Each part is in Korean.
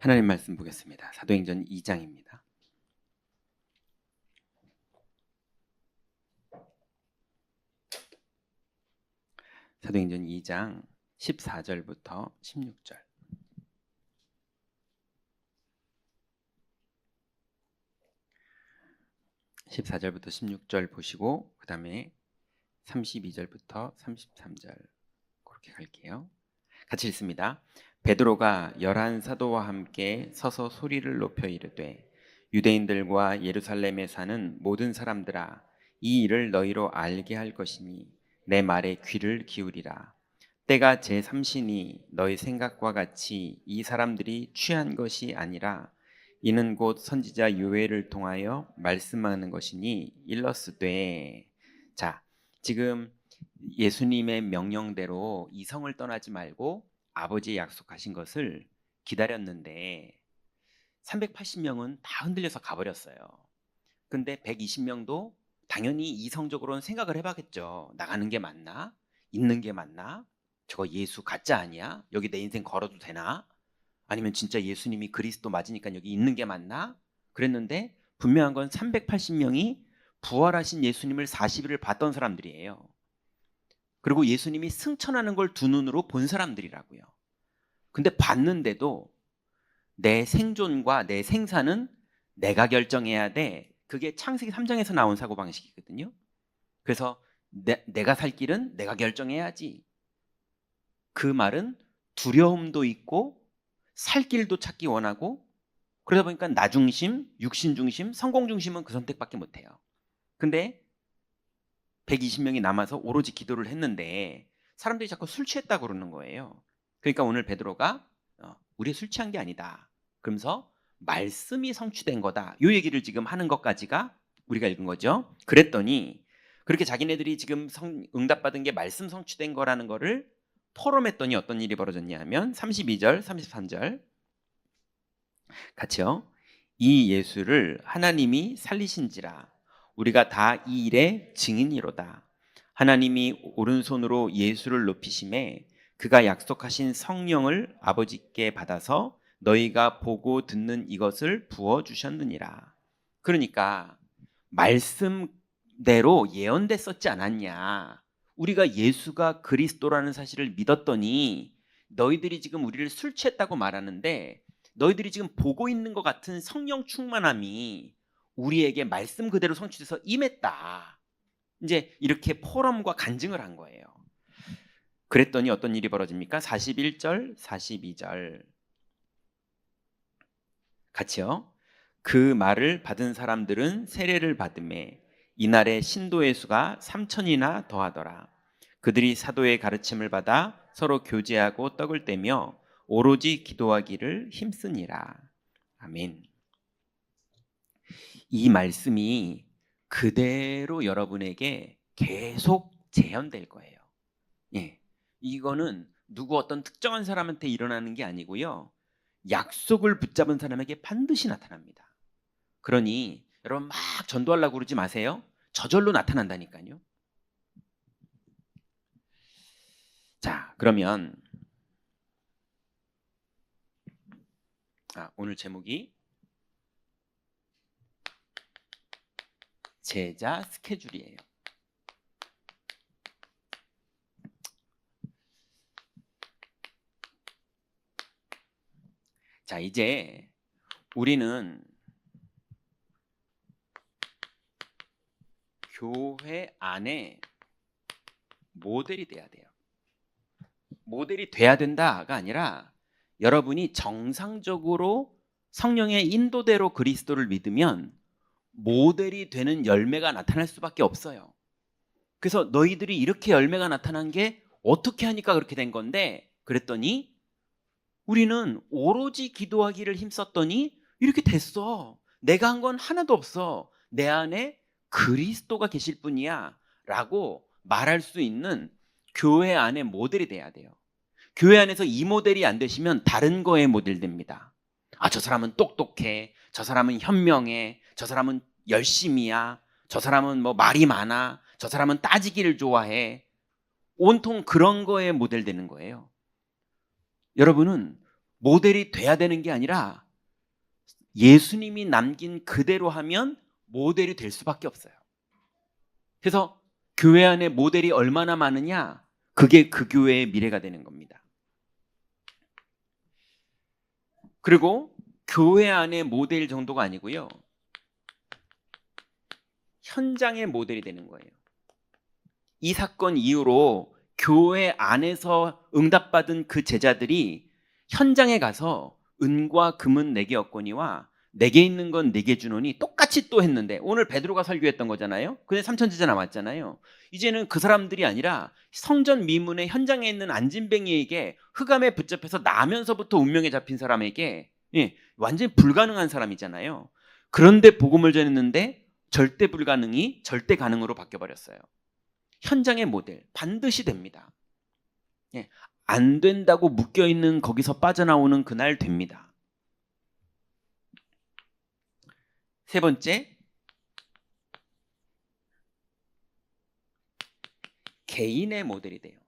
하나님 말씀 보겠습니다. 사도행전 2장입니다. 사도행전 2장 14절부터 16절. 14절부터 16절 보시고 그 다음에 32절부터 33절 그렇게 갈게요. 같이 읽습니다. 베드로가 11사도와 함께 서서 소리를 높여 이르되 유대인들과 예루살렘에 사는 모든 사람들아, 이 일을 너희로 알게 할 것이니 내 말에 귀를 기울이라. 때가 제3시니 너희 생각과 같이 이 사람들이 취한 것이 아니라 이는 곧 선지자 요엘을 통하여 말씀하는 것이니 일러스되. 자, 지금 예수님의 명령대로 이성을 떠나지 말고 아버지의 약속하신 것을 기다렸는데 380명은 다 흔들려서 가버렸어요. 근데 120명도 당연히 이성적으로는 생각을 해봤겠죠. 나가는 게 맞나? 있는 게 맞나? 저거 예수 가짜 아니야? 여기 내 인생 걸어도 되나? 아니면 진짜 예수님이 그리스도 맞으니까 여기 있는 게 맞나? 그랬는데 분명한 건 380명이 부활하신 예수님을 40일을 봤던 사람들이에요. 그리고 예수님이 승천하는 걸 두 눈으로 본 사람들이라고요. 근데 봤는데도 내 생존과 내 생사는 내가 결정해야 돼. 그게 창세기 3장에서 나온 사고방식이거든요. 그래서 내가 살 길은 내가 결정해야지. 그 말은 두려움도 있고 살 길도 찾기 원하고, 그러다 보니까 나 중심, 육신 중심, 성공 중심은 그 선택밖에 못해요. 근데 120명이 남아서 오로지 기도를 했는데 사람들이 자꾸 술 취했다고 그러는 거예요. 그러니까 오늘 베드로가 우리 술 취한 게 아니다, 그러면서 말씀이 성취된 거다, 이 얘기를 지금 하는 것까지가 우리가 읽은 거죠. 그랬더니 그렇게 자기네들이 지금 응답받은 게 말씀 성취된 거라는 거를 포럼했더니 어떤 일이 벌어졌냐 하면 32절 33절 같이요. 이 예수를 하나님이 살리신지라 우리가 다 이 일의 증인이로다. 하나님이 오른손으로 예수를 높이심에 그가 약속하신 성령을 아버지께 받아서 너희가 보고 듣는 이것을 부어주셨느니라. 그러니까 말씀대로 예언됐었지 않았냐. 우리가 예수가 그리스도라는 사실을 믿었더니 너희들이 지금 우리를 술 취했다고 말하는데 너희들이 지금 보고 있는 것 같은 성령 충만함이 우리에게 말씀 그대로 성취돼서 임했다. 이제 이렇게 포럼과 간증을 한 거예요. 그랬더니 어떤 일이 벌어집니까? 41절, 42절 같이요. 그 말을 받은 사람들은 세례를 받음에 이날에 신도의 수가 3천이나 더하더라. 그들이 사도의 가르침을 받아 서로 교제하고 떡을 떼며 오로지 기도하기를 힘쓰니라. 아멘. 이 말씀이 그대로 여러분에게 계속 재현될 거예요. 예, 이거는 누구 어떤 특정한 사람한테 일어나는 게 아니고요. 약속을 붙잡은 사람에게 반드시 나타납니다. 그러니 여러분 막 전도하려고 그러지 마세요. 저절로 나타난다니까요. 자, 그러면 오늘 제목이 제자 스케줄이에요. 자, 이제 우리는 교회 안에 모델이 돼야 돼요. 모델이 돼야 된다가 아니라 여러분이 정상적으로 성령의 인도대로 그리스도를 믿으면 모델이 되는 열매가 나타날 수밖에 없어요. 그래서 너희들이 이렇게 열매가 나타난 게 어떻게 하니까 그렇게 된 건데, 그랬더니 우리는 오로지 기도하기를 힘썼더니 이렇게 됐어. 내가 한 건 하나도 없어. 내 안에 그리스도가 계실 뿐이야 라고 말할 수 있는 교회 안에 모델이 돼야 돼요. 교회 안에서 이 모델이 안 되시면 다른 거에 모델 됩니다. 저 사람은 똑똑해, 저 사람은 현명해, 저 사람은 열심이야, 저 사람은 뭐 말이 많아, 저 사람은 따지기를 좋아해. 온통 그런 거에 모델 되는 거예요. 여러분은 모델이 돼야 되는 게 아니라 예수님이 남긴 그대로 하면 모델이 될 수밖에 없어요. 그래서 교회 안에 모델이 얼마나 많으냐, 그게 그 교회의 미래가 되는 겁니다. 그리고 교회 안에 모델 정도가 아니고요, 현장의 모델이 되는 거예요. 이 사건 이후로 교회 안에서 응답받은 그 제자들이 현장에 가서 은과 금은 내게 얻거니와 내게 있는 건 내게 주노니 똑같이 또 했는데, 오늘 베드로가 설교했던 거잖아요. 근데 3천 제자 남았잖아요. 이제는 그 사람들이 아니라 성전 미문의 현장에 있는 안진뱅이에게 흑암에 붙잡혀서 나면서부터 운명에 잡힌 사람에게, 완전히 불가능한 사람이잖아요. 그런데 복음을 전했는데 절대 불가능이 절대 가능으로 바뀌어버렸어요. 현장의 모델 반드시 됩니다. 안 된다고 묶여있는 거기서 빠져나오는 그날 됩니다. 세 번째, 개인의 모델이 돼요.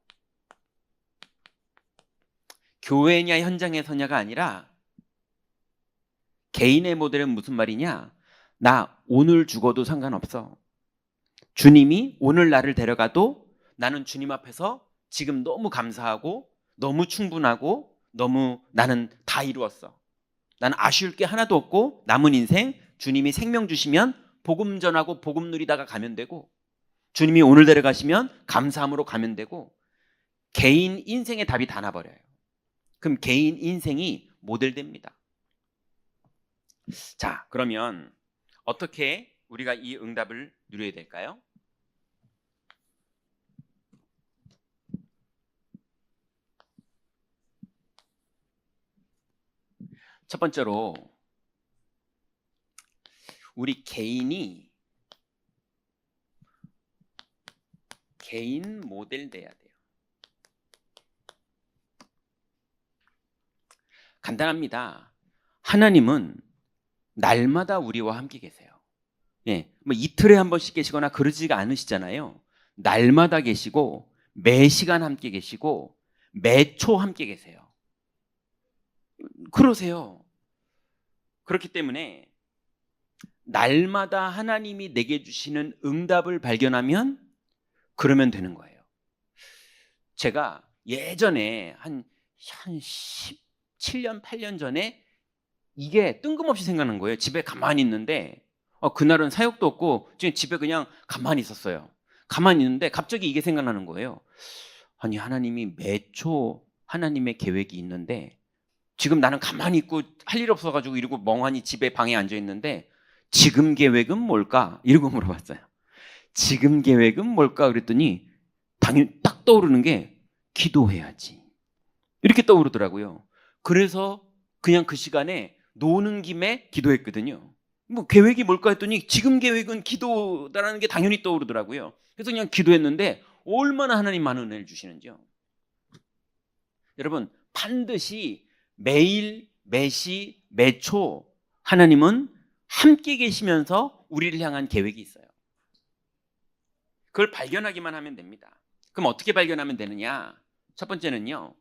교회냐 현장에서냐가 아니라 개인의 모델은 무슨 말이냐? 나 오늘 죽어도 상관없어. 주님이 오늘 나를 데려가도 나는 주님 앞에서 지금 너무 감사하고 너무 충분하고 너무 나는 다 이루었어. 나는 아쉬울 게 하나도 없고 남은 인생 주님이 생명 주시면 복음 전하고 복음 누리다가 가면 되고, 주님이 오늘 데려가시면 감사함으로 가면 되고, 개인 인생의 답이 다 나버려요. 그럼 개인 인생이 모델됩니다. 자, 그러면 어떻게 우리가 이 응답을 누려야 될까요? 첫 번째로 우리 개인이 개인 모델 돼야 돼요. 간단합니다. 하나님은 날마다 우리와 함께 계세요. 뭐 이틀에 한 번씩 계시거나 그러지가 않으시잖아요. 날마다 계시고 매 시간 함께 계시고 매 초 함께 계세요. 그러세요. 그렇기 때문에 날마다 하나님이 내게 주시는 응답을 발견하면 그러면 되는 거예요. 제가 예전에 한 17년, 8년 전에 이게 뜬금없이 생각난 거예요. 집에 가만히 있는데 그날은 사역도 없고 집에 그냥 가만히 있었어요. 가만히 있는데 갑자기 이게 생각나는 거예요. 아니, 하나님이 매초 하나님의 계획이 있는데 지금 나는 가만히 있고 할 일 없어가지고 이러고 멍하니 집에 방에 앉아 있는데 지금 계획은 뭘까? 이러고 물어봤어요. 지금 계획은 뭘까? 그랬더니 당연히 딱 떠오르는 게 기도해야지, 이렇게 떠오르더라고요. 그래서 그냥 그 시간에 노는 김에 기도했거든요. 뭐 계획이 뭘까 했더니 지금 계획은 기도다라는 게 당연히 떠오르더라고요. 그래서 그냥 기도했는데 얼마나 하나님 많은 은혜를 주시는지요. 여러분, 반드시 매일, 매시, 매초 하나님은 함께 계시면서 우리를 향한 계획이 있어요. 그걸 발견하기만 하면 됩니다. 그럼 어떻게 발견하면 되느냐? 첫 번째는요,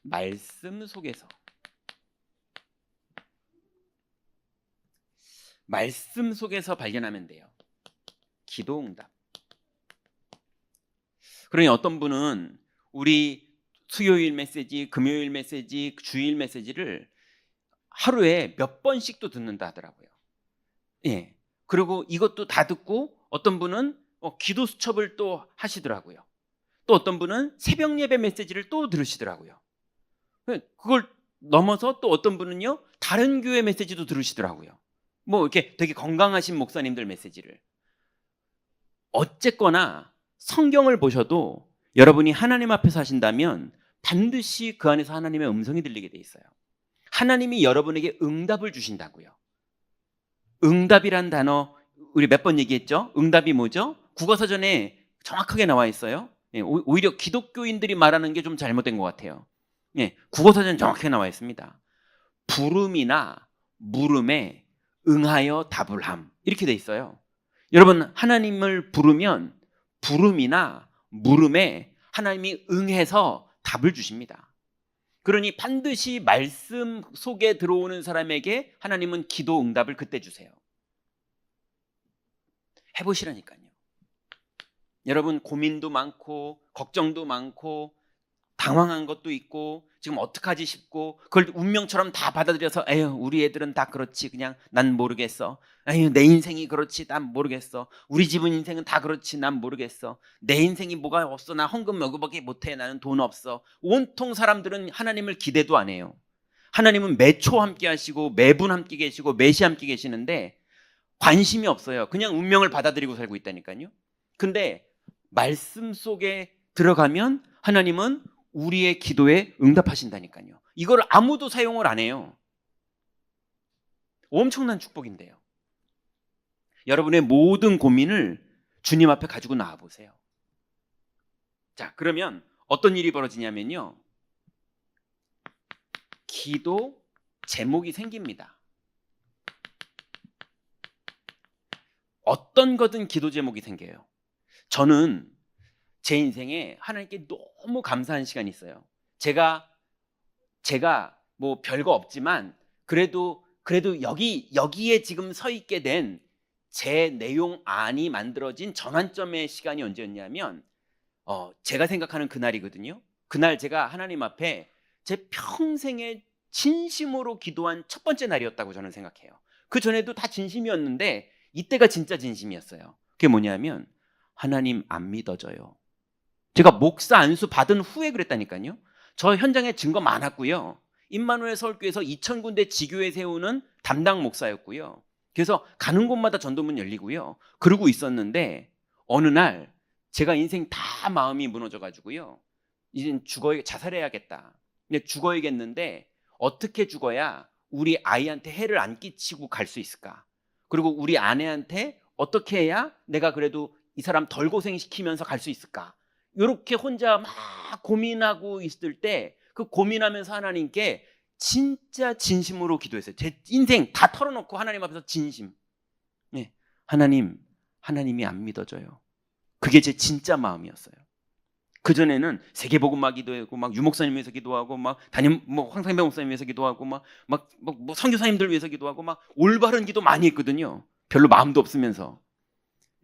말씀 속에서. 말씀 속에서 발견하면 돼요. 기도 응답. 그러니 어떤 분은 우리 수요일 메시지, 금요일 메시지, 주일 메시지를 하루에 몇 번씩도 듣는다 하더라고요. 그리고 이것도 다 듣고 어떤 분은 기도 수첩을 또 하시더라고요. 또 어떤 분은 새벽 예배 메시지를 또 들으시더라고요. 그걸 넘어서 또 어떤 분은요, 다른 교회 메시지도 들으시더라고요. 뭐 이렇게 되게 건강하신 목사님들 메시지를. 어쨌거나 성경을 보셔도 여러분이 하나님 앞에서 하신다면 반드시 그 안에서 하나님의 음성이 들리게 돼 있어요. 하나님이 여러분에게 응답을 주신다고요. 응답이란 단어 우리 몇 번 얘기했죠? 응답이 뭐죠? 국어사전에 정확하게 나와 있어요. 오히려 기독교인들이 말하는 게 좀 잘못된 것 같아요. 국어사전에 정확하게 나와 있습니다. 부름이나 물음에 응하여 답을 함, 이렇게 돼 있어요. 여러분, 하나님을 부르면 부름이나 물음에 하나님이 응해서 답을 주십니다. 그러니 반드시 말씀 속에 들어오는 사람에게 하나님은 기도 응답을 그때 주세요. 해보시라니까요. 여러분 고민도 많고 걱정도 많고 당황한 것도 있고 지금 어떡하지 싶고 그걸 운명처럼 다 받아들여서 에휴 우리 애들은 다 그렇지 그냥 난 모르겠어. 에휴 내 인생이 그렇지 난 모르겠어. 우리 집은 인생은 다 그렇지 난 모르겠어. 내 인생이 뭐가 없어. 나 헌금 여기밖에 못해. 나는 돈 없어. 온통 사람들은 하나님을 기대도 안 해요. 하나님은 매초 함께 하시고 매분 함께 계시고 매시 함께 계시는데 관심이 없어요. 그냥 운명을 받아들이고 살고 있다니까요. 근데 말씀 속에 들어가면 하나님은 우리의 기도에 응답하신다니까요. 이걸 아무도 사용을 안 해요. 엄청난 축복인데요. 여러분의 모든 고민을 주님 앞에 가지고 나와 보세요. 자, 그러면 어떤 일이 벌어지냐면요. 기도 제목이 생깁니다. 어떤 거든 기도 제목이 생겨요. 저는 제 인생에 하나님께 너무 감사한 시간이 있어요. 제가 뭐 별거 없지만 그래도 여기에 지금 서 있게 된 제 내용 안이 만들어진 전환점의 시간이 언제였냐면 제가 생각하는 그날이거든요. 그날 제가 하나님 앞에 제 평생에 진심으로 기도한 첫 번째 날이었다고 저는 생각해요. 그 전에도 다 진심이었는데 이때가 진짜 진심이었어요. 그게 뭐냐면 하나님 안 믿어져요. 제가 목사 안수 받은 후에 그랬다니까요. 저 현장에 증거 많았고요. 임마누엘 서울교회에서 2,000군데 지교회 세우는 담당 목사였고요. 그래서 가는 곳마다 전도문 열리고요. 그러고 있었는데 어느 날 제가 인생 다 마음이 무너져가지고요. 이젠 자살해야겠다. 근데 죽어야겠는데 어떻게 죽어야 우리 아이한테 해를 안 끼치고 갈 수 있을까? 그리고 우리 아내한테 어떻게 해야 내가 그래도 이 사람 덜 고생시키면서 갈 수 있을까? 이렇게 혼자 막 고민하고 있을 때 그 고민하면서 하나님께 진짜 진심으로 기도했어요. 제 인생 다 털어놓고 하나님 앞에서 진심. 네. 하나님이 안 믿어져요. 그게 제 진짜 마음이었어요. 그전에는 세계복음화 기도하고 막 유목사님 위해서 기도하고 막 황상배 목사님 위해서 기도하고 뭐 선교사님들 위해서 기도하고 막 올바른 기도 많이 했거든요. 별로 마음도 없으면서.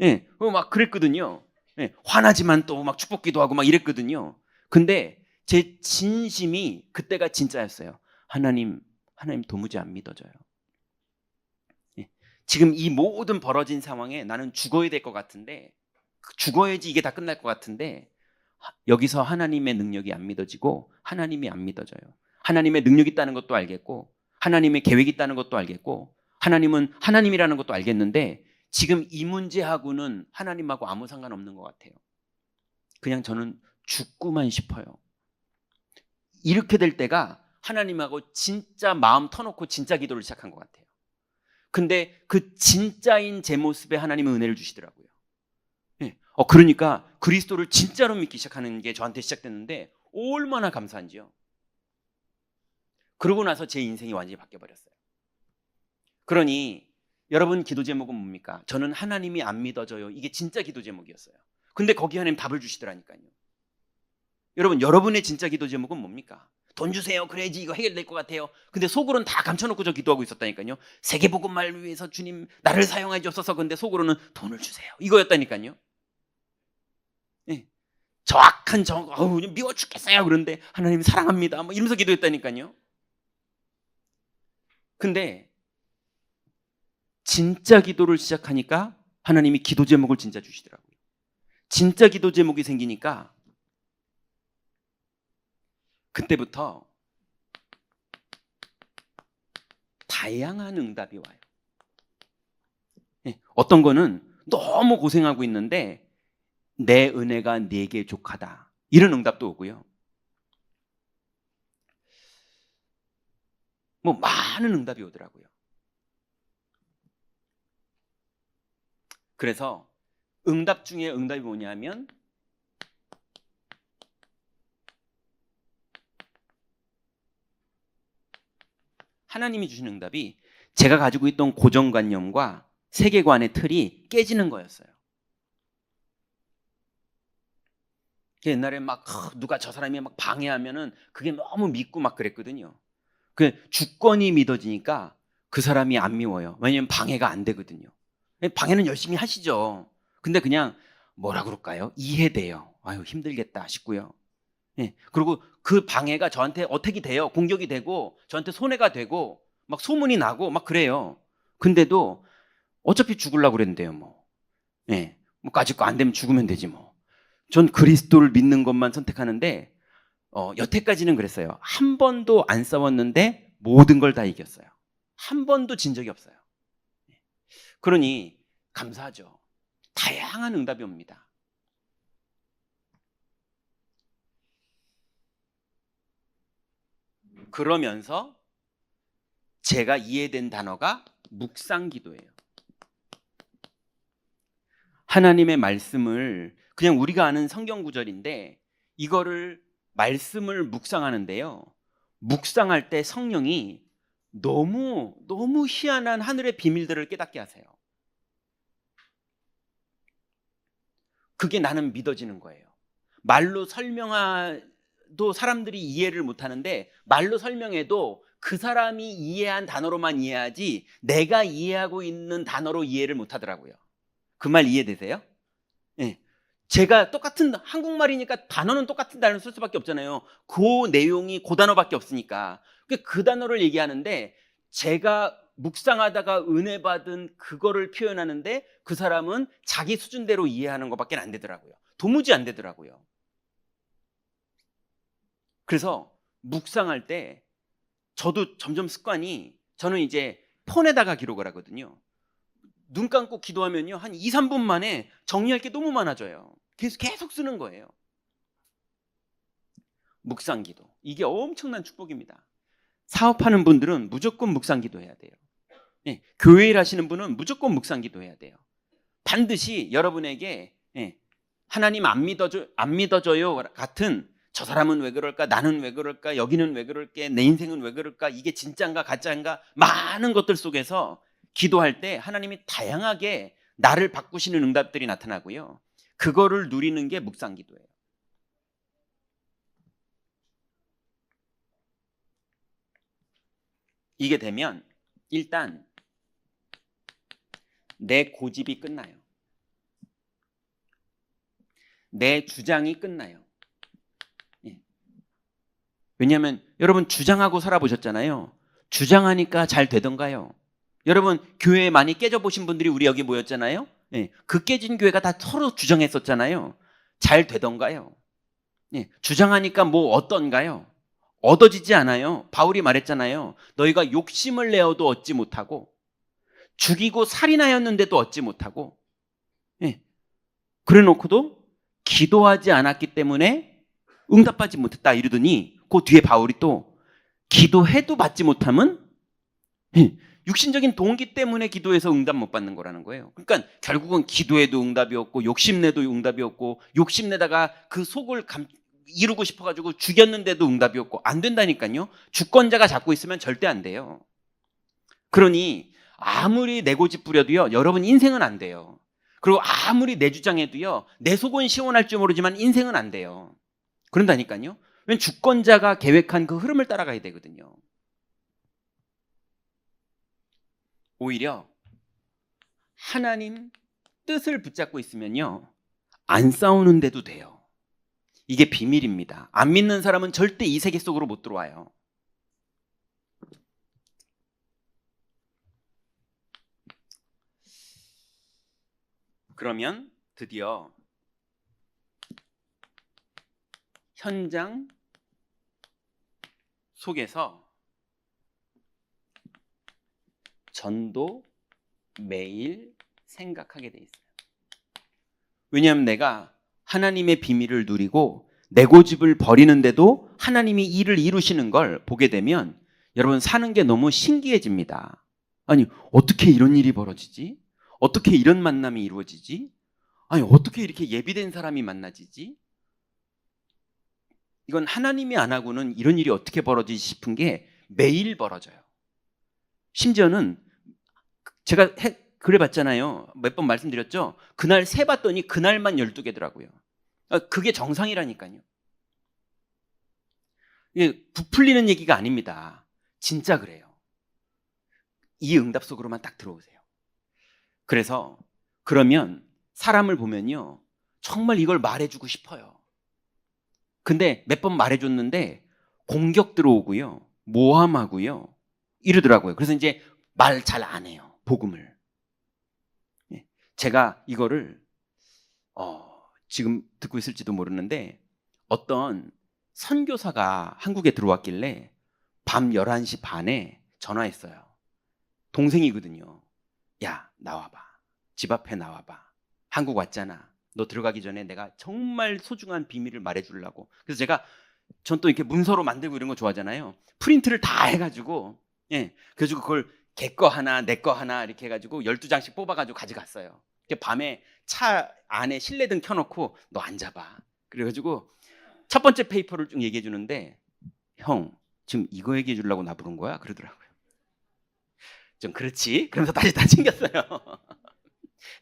예. 막 그랬거든요. 예, 화나지만 또 막 축복 기도하고 막 이랬거든요. 근데 제 진심이 그때가 진짜였어요. 하나님 도무지 안 믿어져요. 예, 지금 이 모든 벌어진 상황에 나는 죽어야 될 것 같은데 죽어야지 이게 다 끝날 것 같은데 여기서 하나님의 능력이 안 믿어지고 하나님이 안 믿어져요. 하나님의 능력이 있다는 것도 알겠고 하나님의 계획이 있다는 것도 알겠고 하나님은 하나님이라는 것도 알겠는데 지금 이 문제하고는 하나님하고 아무 상관없는 것 같아요. 그냥 저는 죽고만 싶어요. 이렇게 될 때가 하나님하고 진짜 마음 터놓고 진짜 기도를 시작한 것 같아요. 근데 그 진짜인 제 모습에 하나님은 은혜를 주시더라고요. 네. 그러니까 그리스도를 진짜로 믿기 시작하는 게 저한테 시작됐는데 얼마나 감사한지요. 그러고 나서 제 인생이 완전히 바뀌어버렸어요. 그러니 여러분 기도 제목은 뭡니까? 저는 하나님이 안 믿어져요. 이게 진짜 기도 제목이었어요. 근데 거기 하나님 답을 주시더라니까요. 여러분의 진짜 기도 제목은 뭡니까? 돈 주세요. 그래야지 이거 해결될 것 같아요. 근데 속으로는 다 감춰놓고 저 기도하고 있었다니까요. 세계복음화를 위해서 주님 나를 사용해 주옵소서. 근데 속으로는 돈을 주세요. 이거였다니까요. 네. 정확한 미워 죽겠어요. 그런데 하나님 사랑합니다. 뭐 이러면서 기도했다니까요. 근데 진짜 기도를 시작하니까 하나님이 기도 제목을 진짜 주시더라고요. 진짜 기도 제목이 생기니까 그때부터 다양한 응답이 와요. 네, 어떤 거는 너무 고생하고 있는데 내 은혜가 네게 족하다. 이런 응답도 오고요. 뭐 많은 응답이 오더라고요. 그래서 응답 중에 응답이 뭐냐면 하나님이 주신 응답이 제가 가지고 있던 고정관념과 세계관의 틀이 깨지는 거였어요. 옛날에 막 누가 저 사람이 막 방해하면은 그게 너무 믿고 막 그랬거든요. 그 주권이 믿어지니까 그 사람이 안 미워요. 왜냐면 방해가 안 되거든요. 방해는 열심히 하시죠. 근데 그냥 뭐라 그럴까요? 이해돼요. 아유 힘들겠다 싶고요. 예. 그리고 그 방해가 저한테 어택이 돼요. 공격이 되고 저한테 손해가 되고 막 소문이 나고 막 그래요. 근데도 어차피 죽으려고 그랬는데요, 뭐. 예. 뭐 까짓 거 안 되면 죽으면 되지 뭐. 전 그리스도를 믿는 것만 선택하는데 여태까지는 그랬어요. 한 번도 안 싸웠는데 모든 걸 다 이겼어요. 한 번도 진 적이 없어요. 그러니 감사하죠. 다양한 응답이 옵니다. 그러면서 제가 이해된 단어가 묵상기도예요. 하나님의 말씀을 그냥 우리가 아는 성경 구절인데 이거를 말씀을 묵상하는데요. 묵상할 때 성령이 너무 희한한 하늘의 비밀들을 깨닫게 하세요. 그게 나는 믿어지는 거예요. 말로 설명해도 사람들이 이해를 못하는데 말로 설명해도 그 사람이 이해한 단어로만 이해하지 내가 이해하고 있는 단어로 이해를 못하더라고요. 그 말 이해되세요? 네. 제가 똑같은 한국말이니까 단어는 똑같은 단어를 쓸 수밖에 없잖아요. 그 내용이 그 단어밖에 없으니까 그 단어를 얘기하는데 제가 묵상하다가 은혜 받은 그거를 표현하는데 그 사람은 자기 수준대로 이해하는 것밖에 안 되더라고요. 도무지 안 되더라고요. 그래서 묵상할 때 저도 점점 습관이 저는 이제 폰에다가 기록을 하거든요. 눈 감고 기도하면요 한 2, 3분 만에 정리할 게 너무 많아져요. 계속 쓰는 거예요. 묵상기도 이게 엄청난 축복입니다. 사업하는 분들은 무조건 묵상기도 해야 돼요. 네, 교회 일 하시는 분은 무조건 묵상기도 해야 돼요. 반드시 여러분에게 하나님 안 믿어줘요 같은 저 사람은 왜 그럴까, 나는 왜 그럴까, 여기는 왜 그럴게, 내 인생은 왜 그럴까, 이게 진짜인가 가짜인가 많은 것들 속에서 기도할 때 하나님이 다양하게 나를 바꾸시는 응답들이 나타나고요. 그거를 누리는 게 묵상기도예요. 이게 되면 일단 내 고집이 끝나요. 내 주장이 끝나요. 왜냐하면 여러분 주장하고 살아보셨잖아요. 주장하니까 잘 되던가요? 여러분 교회에 많이 깨져보신 분들이 우리 여기 모였잖아요. 그 깨진 교회가 다 서로 주장했었잖아요. 잘 되던가요? 주장하니까 뭐 어떤가요? 얻어지지 않아요. 바울이 말했잖아요. 너희가 욕심을 내어도 얻지 못하고 죽이고 살인하였는데도 얻지 못하고 그래 놓고도 기도하지 않았기 때문에 응답받지 못했다 이러더니 그 뒤에 바울이 또 기도해도 받지 못하면 육신적인 동기 때문에 기도해서 응답 못 받는 거라는 거예요. 그러니까 결국은 기도해도 응답이 없고 욕심내도 응답이 없고 욕심내다가 그 속을 이루고 싶어가지고 죽였는데도 응답이 없고 안 된다니까요. 주권자가 잡고 있으면 절대 안 돼요. 그러니 아무리 내 고집 부려도요 여러분 인생은 안 돼요. 그리고 아무리 내 주장해도요 내 속은 시원할 줄 모르지만 인생은 안 돼요. 그런다니까요. 왜냐면 주권자가 계획한 그 흐름을 따라가야 되거든요. 오히려 하나님 뜻을 붙잡고 있으면요 안 싸우는데도 돼요. 이게 비밀입니다. 안 믿는 사람은 절대 이 세계 속으로 못 들어와요. 그러면 드디어 현장 속에서 전도 매일 생각하게 돼 있어요. 왜냐하면 내가 하나님의 비밀을 누리고 내 고집을 버리는데도 하나님이 일을 이루시는 걸 보게 되면 여러분 사는 게 너무 신기해집니다. 아니 어떻게 이런 일이 벌어지지? 어떻게 이런 만남이 이루어지지? 아니 어떻게 이렇게 예비된 사람이 만나지지? 이건 하나님이 안 하고는 이런 일이 어떻게 벌어지지 싶은 게 매일 벌어져요. 심지어는 제가 그래 봤잖아요. 몇 번 말씀드렸죠. 그날 세 봤더니 그날만 12개더라고요. 그게 정상이라니까요. 이게 부풀리는 얘기가 아닙니다. 진짜 그래요. 이 응답 속으로만 딱 들어오세요. 그래서 그러면 사람을 보면요, 정말 이걸 말해주고 싶어요. 근데 몇 번 말해줬는데 공격 들어오고요, 모함하고요, 이러더라고요. 그래서 이제 말 잘 안 해요, 복음을. 제가 이거를 지금 듣고 있을지도 모르는데, 어떤 선교사가 한국에 들어왔길래 밤 11시 반에 전화했어요. 동생이거든요. 야, 나와봐. 집 앞에 나와봐. 한국 왔잖아. 너 들어가기 전에 내가 정말 소중한 비밀을 말해주려고. 그래서 제가, 전 또 이렇게 문서로 만들고 이런 거 좋아하잖아요. 프린트를 다 해가지고, 그래가지고 그걸 걔 거 하나, 내 거 하나 이렇게 해가지고 12장씩 뽑아가지고 가져갔어요. 밤에 차 안에 실내등 켜놓고 너 앉아봐. 그래가지고 첫 번째 페이퍼를 쭉 얘기해 주는데, 형, 지금 이거 얘기해 주려고 나 부른 거야? 그러더라고요. 좀 그렇지? 그러면서 다시 다 챙겼어요.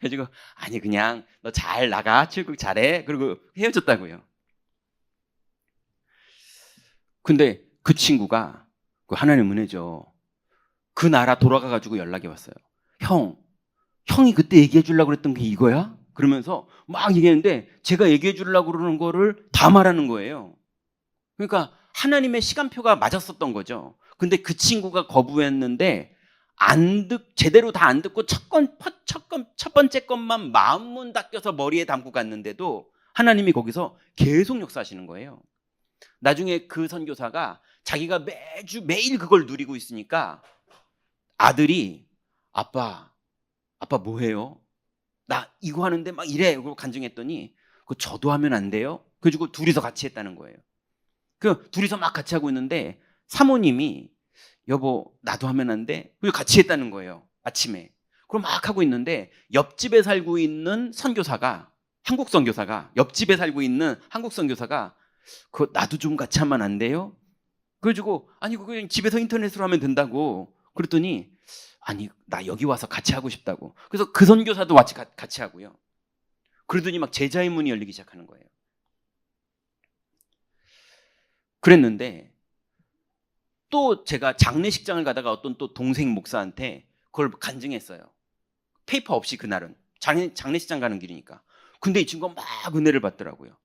그래가지고 아니 그냥 너 잘 나가, 출국 잘해. 그리고 헤어졌다고요. 근데 그 친구가, 그 하나님 은혜죠, 그 나라 돌아가가지고 연락이 왔어요. 형이 그때 얘기해 주려고 그랬던 게 이거야? 그러면서 막 얘기했는데 제가 얘기해 주려고 그러는 거를 다 말하는 거예요. 그러니까 하나님의 시간표가 맞았었던 거죠. 근데 그 친구가 거부했는데 제대로 다 안 듣고 첫 번째 것만 마음문 닦여서 머리에 담고 갔는데도 하나님이 거기서 계속 역사하시는 거예요. 나중에 그 선교사가 자기가 매일 그걸 누리고 있으니까 아들이 아빠 뭐해요? 나 이거 하는데 막 이래. 그러고 간증했더니 그거 저도 하면 안 돼요? 그래가지고 둘이서 같이 했다는 거예요. 그 둘이서 막 같이 하고 있는데 사모님이 여보 나도 하면 안 돼? 그리고 같이 했다는 거예요. 아침에. 그럼 막 하고 있는데 옆집에 살고 있는 선교사가, 한국 선교사가, 옆집에 살고 있는 한국 선교사가 그거 나도 좀 같이 하면 안 돼요? 그래가지고 아니 그거 그냥 집에서 인터넷으로 하면 된다고. 그랬더니 아니 나 여기 와서 같이 하고 싶다고. 그래서 그 선교사도 같이 하고요. 그러더니 막 제자의 문이 열리기 시작하는 거예요. 그랬는데 또 제가 장례식장을 가다가 어떤 또 동생 목사한테 그걸 간증했어요. 페이퍼 없이 그날은 장례식장 가는 길이니까. 근데 이 친구가 막 은혜를 받더라고요.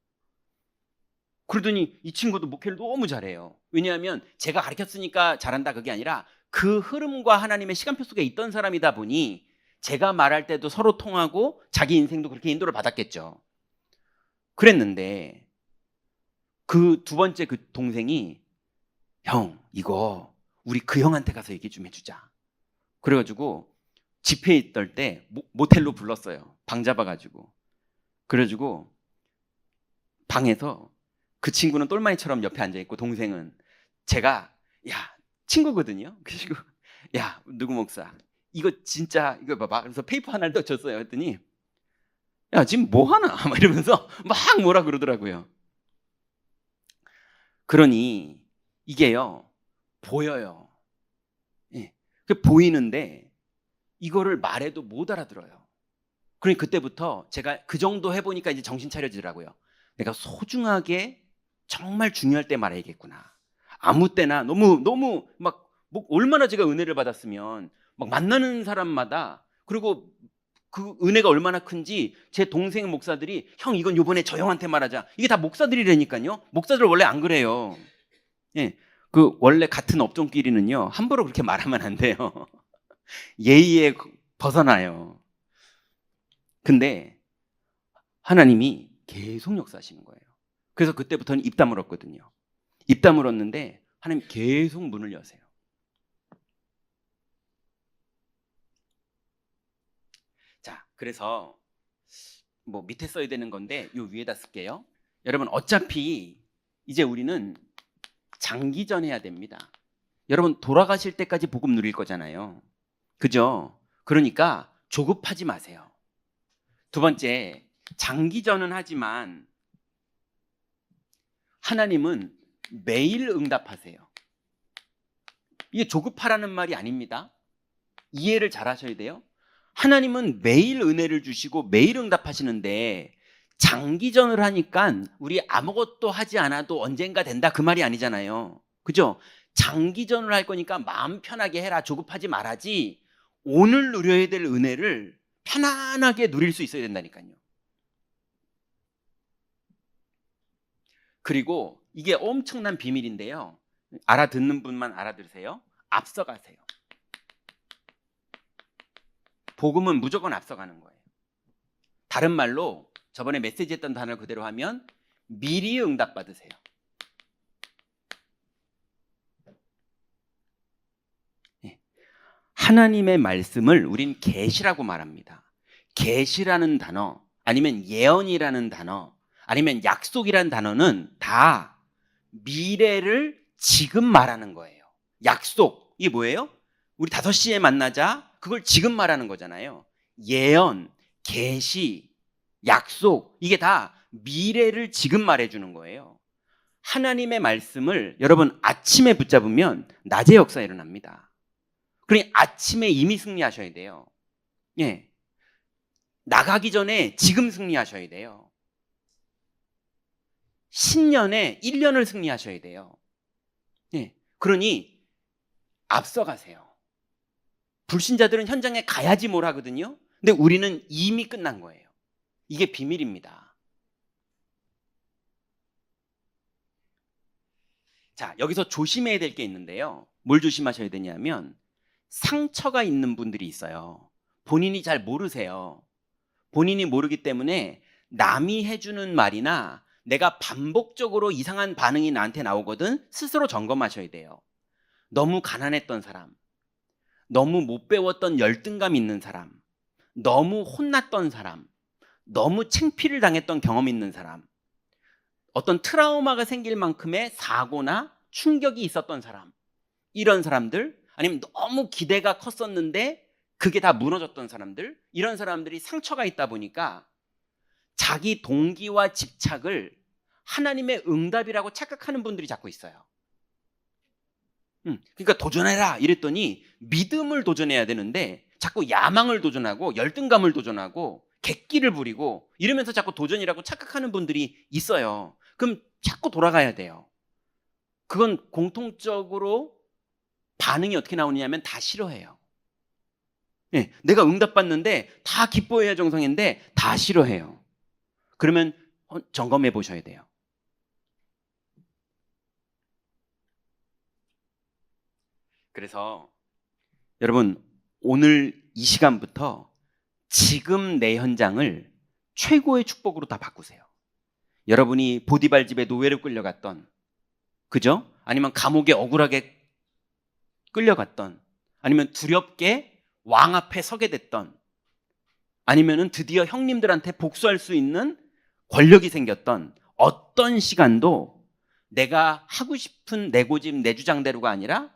그러더니 이 친구도 목회를 너무 잘해요. 왜냐하면 제가 가르쳤으니까 잘한다 그게 아니라 그 흐름과 하나님의 시간표 속에 있던 사람이다 보니 제가 말할 때도 서로 통하고 자기 인생도 그렇게 인도를 받았겠죠. 그랬는데 그 두 번째 그 동생이 형 이거 우리 그 형한테 가서 얘기 좀 해주자. 그래가지고 집회에 있던 때 모텔로 불렀어요. 방 잡아가지고. 그래가지고 방에서 그 친구는 똘마니처럼 옆에 앉아있고 동생은, 제가 야 친구거든요. 그리고 야 누구 목사 이거 진짜 이거 봐봐. 그래서 페이퍼 하나를 더 줬어요. 했더니 야 지금 뭐 하나 막 이러면서 막 뭐라 그러더라고요. 그러니 이게요 보여요. 그 보이는데 이거를 말해도 못 알아들어요. 그러니 그때부터 제가 그 정도 해보니까 이제 정신 차려지더라고요. 내가 소중하게 정말 중요할 때 말해야겠구나. 아무 때나 너무 막 얼마나 제가 은혜를 받았으면 막 만나는 사람마다, 그리고 그 은혜가 얼마나 큰지 제 동생 목사들이 형 이건 요번에 저 형한테 말하자. 이게 다 목사들이라니까요. 목사들 원래 안 그래요. 그 원래 같은 업종끼리는요 함부로 그렇게 말하면 안 돼요. 예의에 벗어나요. 근데 하나님이 계속 역사하시는 거예요. 그래서 그때부터는 입 다물었거든요. 입 다물었는데 하나님 계속 문을 여세요. 자, 그래서 뭐 밑에 써야 되는 건데 요 위에다 쓸게요. 여러분 어차피 이제 우리는 장기전 해야 됩니다. 여러분 돌아가실 때까지 복음 누릴 거잖아요. 그죠? 그러니까 조급하지 마세요. 두 번째, 장기전은 하지만 하나님은 매일 응답하세요. 이게 조급하라는 말이 아닙니다. 이해를 잘 하셔야 돼요. 하나님은 매일 은혜를 주시고 매일 응답하시는데 장기전을 하니까 우리 아무것도 하지 않아도 언젠가 된다 그 말이 아니잖아요. 그죠? 장기전을 할 거니까 마음 편하게 해라, 조급하지 말아지. 오늘 누려야 될 은혜를 편안하게 누릴 수 있어야 된다니까요. 그리고 이게 엄청난 비밀인데요. 알아듣는 분만 알아들으세요. 앞서가세요. 복음은 무조건 앞서가는 거예요. 다른 말로 저번에 메시지 했던 단어를 그대로 하면 미리 응답받으세요. 하나님의 말씀을 우린 계시라고 말합니다. 계시라는 단어, 아니면 예언이라는 단어, 아니면 약속이라는 단어는 다 미래를 지금 말하는 거예요. 약속, 이게 뭐예요? 우리 5시에 만나자, 그걸 지금 말하는 거잖아요. 예언, 계시, 약속, 이게 다 미래를 지금 말해주는 거예요. 하나님의 말씀을 여러분 아침에 붙잡으면 낮에 역사 일어납니다. 그러니 아침에 이미 승리하셔야 돼요. 예. 나가기 전에 지금 승리하셔야 돼요. 신년에 1년을 승리하셔야 돼요. 예. 그러니 앞서가세요. 불신자들은 현장에 가야지 뭘 하거든요. 근데 우리는 이미 끝난 거예요. 이게 비밀입니다. 자, 여기서 조심해야 될 게 있는데요. 뭘 조심하셔야 되냐면 상처가 있는 분들이 있어요. 본인이 잘 모르세요. 본인이 모르기 때문에 남이 해주는 말이나 내가 반복적으로 이상한 반응이 나한테 나오거든 스스로 점검하셔야 돼요. 너무 가난했던 사람, 너무 못 배웠던 열등감 있는 사람, 너무 혼났던 사람, 너무 창피를 당했던 경험 있는 사람, 어떤 트라우마가 생길 만큼의 사고나 충격이 있었던 사람, 이런 사람들, 아니면 너무 기대가 컸었는데 그게 다 무너졌던 사람들, 이런 사람들이 상처가 있다 보니까 자기 동기와 집착을 하나님의 응답이라고 착각하는 분들이 자꾸 있어요. 그러니까 도전해라 이랬더니 믿음을 도전해야 되는데 자꾸 야망을 도전하고 열등감을 도전하고 객기를 부리고 이러면서 자꾸 도전이라고 착각하는 분들이 있어요. 그럼 자꾸 돌아가야 돼요. 그건 공통적으로 반응이 어떻게 나오냐면 다 싫어해요. 네, 내가 응답받는데 다 기뻐해야 정상인데 다 싫어해요. 그러면 점검해 보셔야 돼요. 그래서 여러분 오늘 이 시간부터 지금 내 현장을 최고의 축복으로 다 바꾸세요. 여러분이 보디발 집에 노예로 끌려갔던, 그죠? 아니면 감옥에 억울하게 끌려갔던, 아니면 두렵게 왕 앞에 서게 됐던, 아니면은 드디어 형님들한테 복수할 수 있는 권력이 생겼던 어떤 시간도 내가 하고 싶은 내 고집, 내 주장대로가 아니라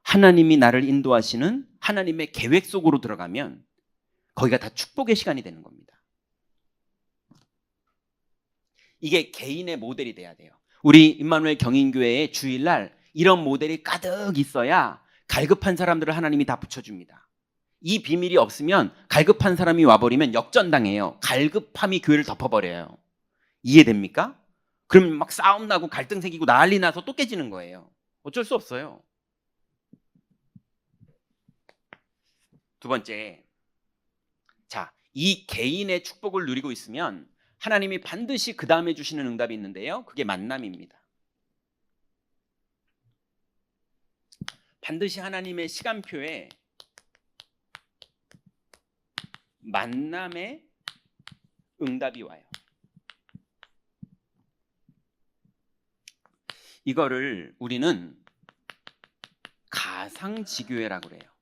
하나님이 나를 인도하시는 하나님의 계획 속으로 들어가면 거기가 다 축복의 시간이 되는 겁니다. 이게 개인의 모델이 돼야 돼요. 우리 임마누엘 경인교회의 주일날 이런 모델이 가득 있어야 갈급한 사람들을 하나님이 다 붙여줍니다. 이 비밀이 없으면 갈급한 사람이 와버리면 역전당해요. 갈급함이 교회를 덮어버려요. 이해됩니까? 그럼 막 싸움 나고 갈등 생기고 난리 나서 또 깨지는 거예요. 어쩔 수 없어요. 두 번째, 자, 이 개인의 축복을 누리고 있으면 하나님이 반드시 그 다음에 주시는 응답이 있는데요. 그게 만남입니다. 반드시 하나님의 시간표에 만남의 응답이 와요. 이거를 우리는 가상지교회라고 그래요.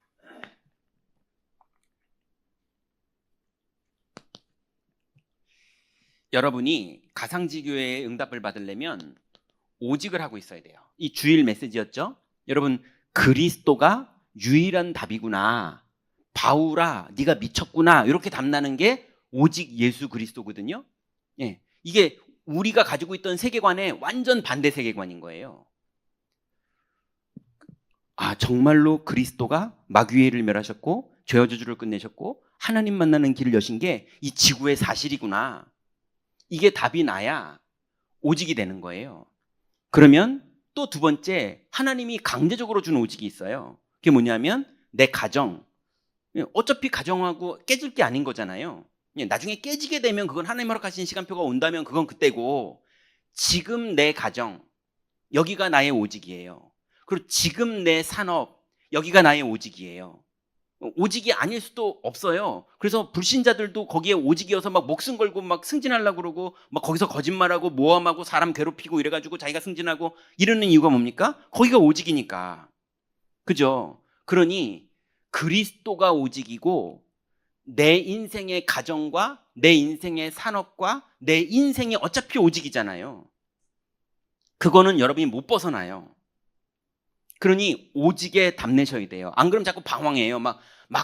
여러분이 가상지교회의 응답을 받으려면 오직을 하고 있어야 돼요. 이 주일 메시지였죠. 여러분 그리스도가 유일한 답이구나. 바울아 네가 미쳤구나. 이렇게 답나는 게 오직 예수 그리스도거든요. 예, 이게 우리가 가지고 있던 세계관의 완전 반대 세계관인 거예요. 아, 정말로 그리스도가 마귀를 멸하셨고 죄와 저주를 끝내셨고 하나님 만나는 길을 여신 게 이 지구의 사실이구나. 이게 답이 나야 오직이 되는 거예요. 그러면 또 두 번째, 하나님이 강제적으로 준 오직이 있어요. 그게 뭐냐면 내 가정. 어차피 가정하고 깨질 게 아닌 거잖아요. 나중에 깨지게 되면 그건 하나님 허락하신 시간표가 온다면 그건 그때고, 지금 내 가정, 여기가 나의 오직이에요. 그리고 지금 내 산업, 여기가 나의 오직이에요. 오직이 아닐 수도 없어요. 그래서 불신자들도 거기에 오직이어서 막 목숨 걸고 막 승진하려고 그러고 막 거기서 거짓말하고 모함하고 사람 괴롭히고 이래가지고 자기가 승진하고 이러는 이유가 뭡니까? 거기가 오직이니까. 그죠? 그러니 그리스도가 오직이고 내 인생의 가정과 내 인생의 산업과 내 인생이 어차피 오직이잖아요. 그거는 여러분이 못 벗어나요. 그러니 오직에 답내셔야 돼요. 안 그러면 자꾸 방황해요. 막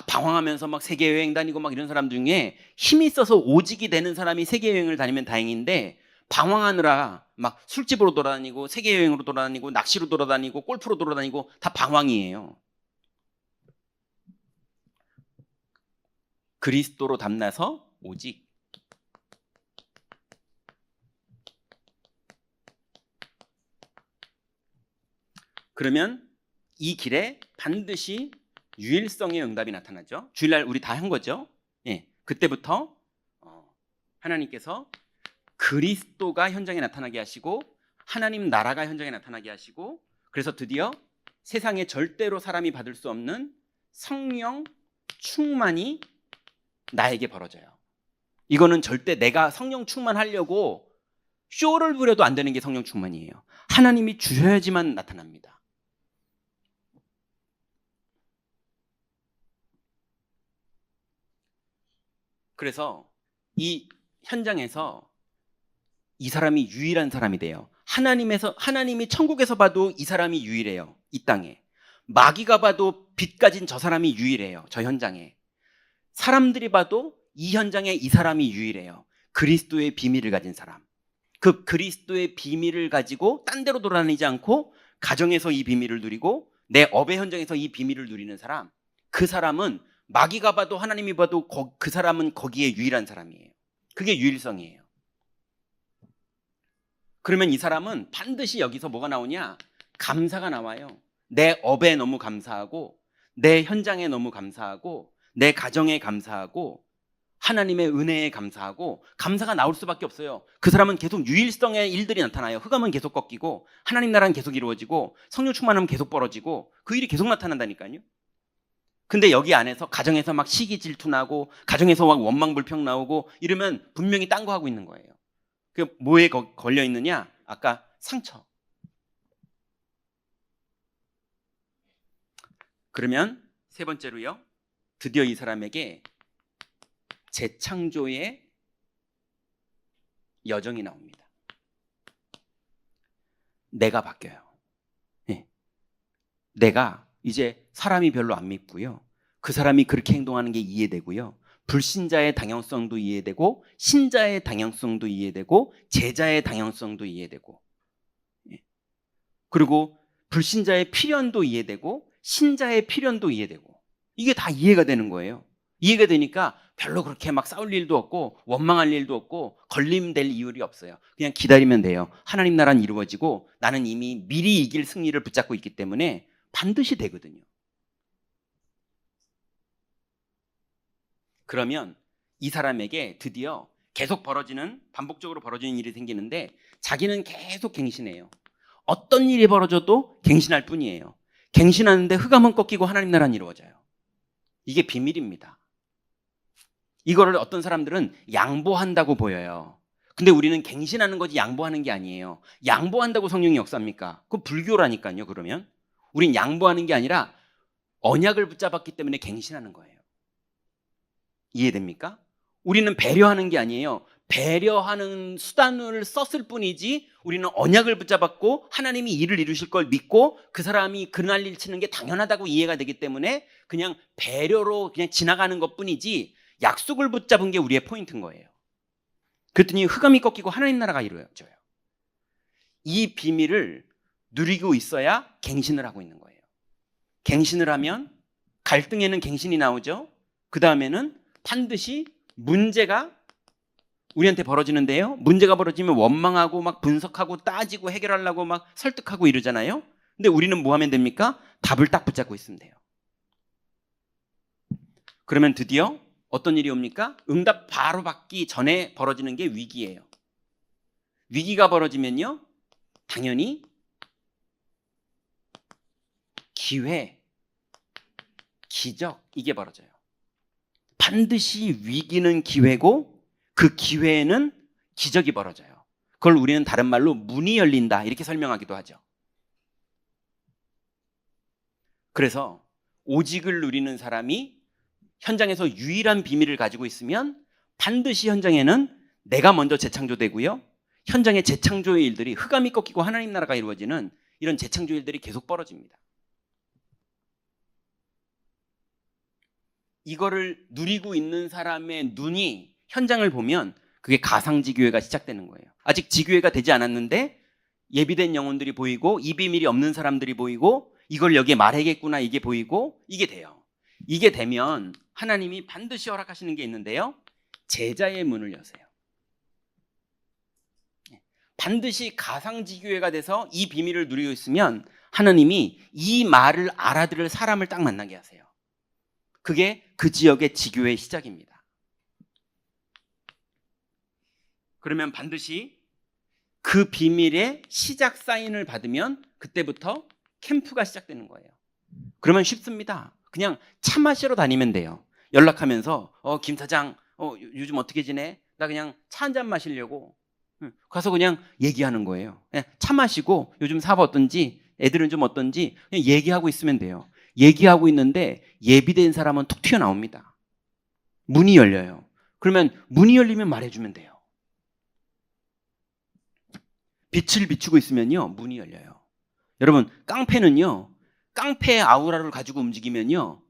방황하면서 막 세계 여행 다니고 막 이런 사람 중에 힘이 있어서 오직이 되는 사람이 세계 여행을 다니면 다행인데, 방황하느라 막 술집으로 돌아다니고 세계 여행으로 돌아다니고 낚시로 돌아다니고 골프로 돌아다니고 다 방황이에요. 그리스도로 담나서 오직. 그러면 이 길에 반드시 유일성의 응답이 나타나죠. 주일날 우리 다 한 거죠. 예, 그때부터 하나님께서 그리스도가 현장에 나타나게 하시고 하나님 나라가 현장에 나타나게 하시고, 그래서 드디어 세상에 절대로 사람이 받을 수 없는 성령 충만이 나에게 벌어져요. 이거는 절대 내가 성령 충만하려고 쇼를 부려도 안 되는 게 성령 충만이에요. 하나님이 주셔야지만 나타납니다. 그래서 이 현장에서 이 사람이 유일한 사람이 돼요. 하나님이 천국에서 봐도 이 사람이 유일해요. 이 땅에. 마귀가 봐도 빛 가진 저 사람이 유일해요. 저 현장에. 사람들이 봐도 이 현장에 이 사람이 유일해요. 그리스도의 비밀을 가진 사람. 그 그리스도의 비밀을 가지고 딴 데로 돌아다니지 않고 가정에서 이 비밀을 누리고 내 업의 현장에서 이 비밀을 누리는 사람. 그 사람은 마귀가 봐도 하나님이 봐도 그 사람은 거기에 유일한 사람이에요. 그게 유일성이에요. 그러면 이 사람은 반드시 여기서 뭐가 나오냐? 감사가 나와요. 내 업에 너무 감사하고 내 현장에 너무 감사하고 내 가정에 감사하고 하나님의 은혜에 감사하고, 감사가 나올 수밖에 없어요. 그 사람은 계속 유일성의 일들이 나타나요. 흑암은 계속 꺾이고 하나님 나라는 계속 이루어지고 성령 충만하면 계속 벌어지고 그 일이 계속 나타난다니까요. 근데 여기 안에서 가정에서 막 시기 질투 나고 가정에서 막 원망 불평 나오고 이러면 분명히 딴 거 하고 있는 거예요. 그 뭐에 걸려 있느냐? 아까 상처. 그러면 세 번째로요, 드디어 이 사람에게 재창조의 여정이 나옵니다. 내가 바뀌어요. 네. 내가 이제 사람이 별로 안 믿고요. 그 사람이 그렇게 행동하는 게 이해되고요. 불신자의 당연성도 이해되고 신자의 당연성도 이해되고 제자의 당연성도 이해되고, 그리고 불신자의 필연도 이해되고 신자의 필연도 이해되고, 이게 다 이해가 되는 거예요. 이해가 되니까 별로 그렇게 막 싸울 일도 없고 원망할 일도 없고 걸림될 이유가 없어요. 그냥 기다리면 돼요. 하나님 나라는 이루어지고 나는 이미 미리 이길 승리를 붙잡고 있기 때문에 반드시 되거든요. 그러면 이 사람에게 드디어 계속 반복적으로 벌어지는 일이 생기는데, 자기는 계속 갱신해요. 어떤 일이 벌어져도 갱신할 뿐이에요. 갱신하는데 흑암은 꺾이고 하나님 나라는 이루어져요. 이게 비밀입니다. 이거를 어떤 사람들은 양보한다고 보여요. 근데 우리는 갱신하는 거지 양보하는 게 아니에요. 양보한다고 성령이 역사합니까? 그거 불교라니까요. 그러면 우린 양보하는 게 아니라 언약을 붙잡았기 때문에 갱신하는 거예요. 이해됩니까? 우리는 배려하는 게 아니에요. 배려하는 수단을 썼을 뿐이지 우리는 언약을 붙잡았고 하나님이 일을 이루실 걸 믿고 그 사람이 그날 일 치는 게 당연하다고 이해가 되기 때문에 그냥 배려로 그냥 지나가는 것 뿐이지 약속을 붙잡은 게 우리의 포인트인 거예요. 그랬더니 흑암이 꺾이고 하나님 나라가 이루어져요. 이 비밀을 누리고 있어야 갱신을 하고 있는 거예요. 갱신을 하면 갈등에는 갱신이 나오죠. 그 다음에는 반드시 문제가 우리한테 벌어지는데요. 문제가 벌어지면 원망하고 막 분석하고 따지고 해결하려고 막 설득하고 이러잖아요. 근데 우리는 뭐 하면 됩니까? 답을 딱 붙잡고 있으면 돼요. 그러면 드디어 어떤 일이 옵니까? 응답 바로 받기 전에 벌어지는 게 위기예요. 위기가 벌어지면요, 당연히 기회, 기적, 이게 벌어져요. 반드시 위기는 기회고 그 기회에는 기적이 벌어져요. 그걸 우리는 다른 말로 문이 열린다 이렇게 설명하기도 하죠. 그래서 오직을 누리는 사람이 현장에서 유일한 비밀을 가지고 있으면 반드시 현장에는 내가 먼저 재창조되고요, 현장의 재창조의 일들이 흑암이 꺾이고 하나님 나라가 이루어지는 이런 재창조 일들이 계속 벌어집니다. 이거를 누리고 있는 사람의 눈이 현장을 보면 그게 가상지교회가 시작되는 거예요. 아직 지교회가 되지 않았는데 예비된 영혼들이 보이고 이 비밀이 없는 사람들이 보이고 이걸 여기에 말해야겠구나 이게 보이고 이게 돼요. 이게 되면 하나님이 반드시 허락하시는 게 있는데요, 제자의 문을 여세요. 반드시 가상지교회가 돼서 이 비밀을 누리고 있으면 하나님이 이 말을 알아들을 사람을 딱 만나게 하세요. 그게 그 지역의 지교회의 시작입니다. 그러면 반드시 그 비밀의 시작 사인을 받으면 그때부터 캠프가 시작되는 거예요. 그러면 쉽습니다. 그냥 차 마시러 다니면 돼요. 연락하면서 김 사장 요즘 어떻게 지내? 나 그냥 차 한 잔 마시려고. 가서 그냥 얘기하는 거예요. 그냥 차 마시고 요즘 사업 어떤지, 애들은 좀 어떤지 그냥 얘기하고 있으면 돼요. 얘기하고 있는데 예비된 사람은 툭 튀어나옵니다. 문이 열려요. 그러면 문이 열리면 말해주면 돼요. 빛을 비추고 있으면요, 문이 열려요. 여러분, 깡패는요, 깡패의 아우라를 가지고 움직이면요,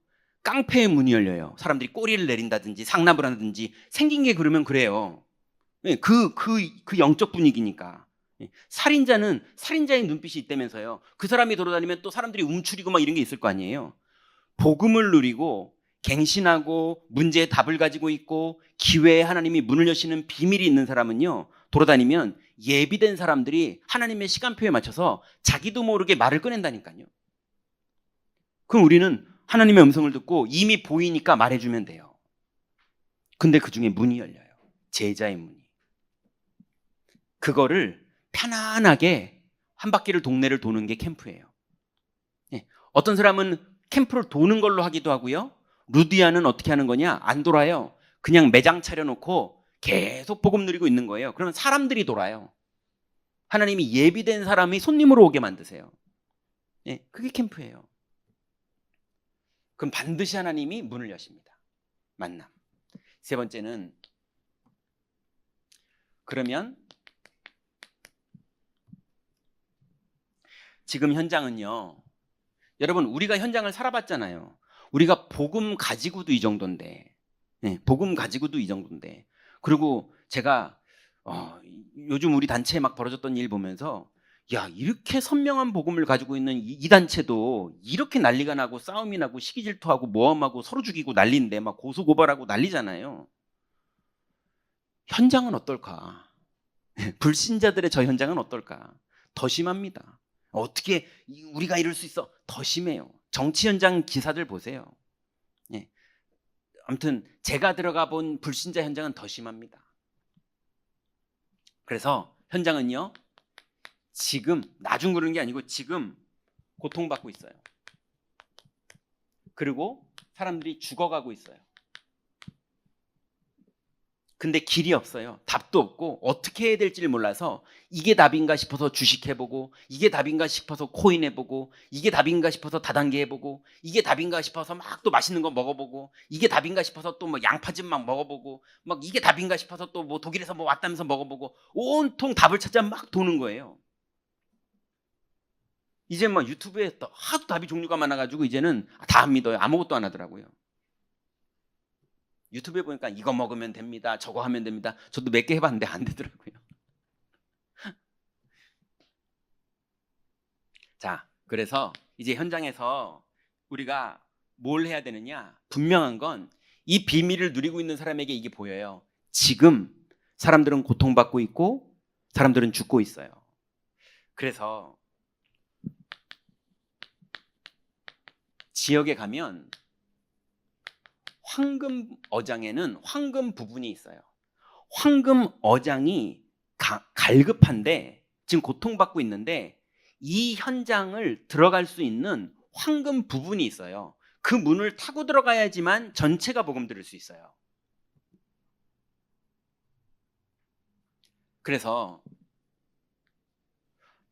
깡패의 문이 열려요. 사람들이 꼬리를 내린다든지 상납을 하든지 생긴 게 그러면 그래요. 그 영적 분위기니까. 살인자는 살인자의 눈빛이 있다면서요. 그 사람이 돌아다니면 또 사람들이 움츠리고 막 이런 게 있을 거 아니에요. 복음을 누리고 갱신하고 문제의 답을 가지고 있고 기회에 하나님이 문을 여시는 비밀이 있는 사람은요, 돌아다니면 예비된 사람들이 하나님의 시간표에 맞춰서 자기도 모르게 말을 꺼낸다니까요. 그럼 우리는 하나님의 음성을 듣고 이미 보이니까 말해주면 돼요. 근데 그 중에 문이 열려요. 제자의 문이. 그거를 편안하게 한 바퀴를 동네를 도는 게 캠프예요. 어떤 사람은 캠프를 도는 걸로 하기도 하고요. 루디아는 어떻게 하는 거냐? 안 돌아요. 그냥 매장 차려놓고 계속 복음 누리고 있는 거예요. 그러면 사람들이 돌아요. 하나님이 예비된 사람이 손님으로 오게 만드세요. 그게 캠프예요. 그럼 반드시 하나님이 문을 여십니다. 만남. 세 번째는, 그러면 지금 현장은요, 여러분 우리가 현장을 살아봤잖아요. 우리가 복음 가지고도 이 정도인데, 복음 가지고도 이 정도인데, 그리고 제가 요즘 우리 단체에 막 벌어졌던 일 보면서, 야, 이렇게 선명한 복음을 가지고 있는 이 단체도 이렇게 난리가 나고 싸움이 나고 시기 질투하고 모함하고 서로 죽이고 난리인데 막 고소 고발하고 난리잖아요. 현장은 어떨까? 불신자들의 저 현장은 어떨까? 더 심합니다. 어떻게 우리가 이럴 수 있어? 더 심해요. 정치 현장 기사들 보세요. 아무튼 제가 들어가 본 불신자 현장은 더 심합니다. 그래서 현장은요, 지금 나중 그러는 게 아니고 지금 고통받고 있어요. 그리고 사람들이 죽어가고 있어요. 근데 길이 없어요. 답도 없고 어떻게 해야 될지를 몰라서 이게 답인가 싶어서 주식해보고, 이게 답인가 싶어서 코인 해보고, 이게 답인가 싶어서 다단계 해보고, 이게 답인가 싶어서 막 또 맛있는 거 먹어보고, 이게 답인가 싶어서 또 뭐 양파즙 막 먹어보고, 막 이게 답인가 싶어서 또 뭐 독일에서 뭐 왔다면서 먹어보고, 온통 답을 찾아 막 도는 거예요. 이제 막 유튜브에 하도 답이 종류가 많아가지고 이제는 다 안 믿어요. 아무것도 안 하더라고요. 유튜브에 보니까 이거 먹으면 됩니다, 저거 하면 됩니다. 저도 몇 개 해봤는데 안 되더라고요. 자, 그래서 이제 현장에서 우리가 뭘 해야 되느냐? 분명한 건 이 비밀을 누리고 있는 사람에게 이게 보여요. 지금 사람들은 고통받고 있고 사람들은 죽고 있어요. 그래서 지역에 가면 황금 어장에는 황금 부분이 있어요. 황금 어장이 갈급한데 지금 고통받고 있는데 이 현장을 들어갈 수 있는 황금 부분이 있어요. 그 문을 타고 들어가야지만 전체가 복음 들을 수 있어요. 그래서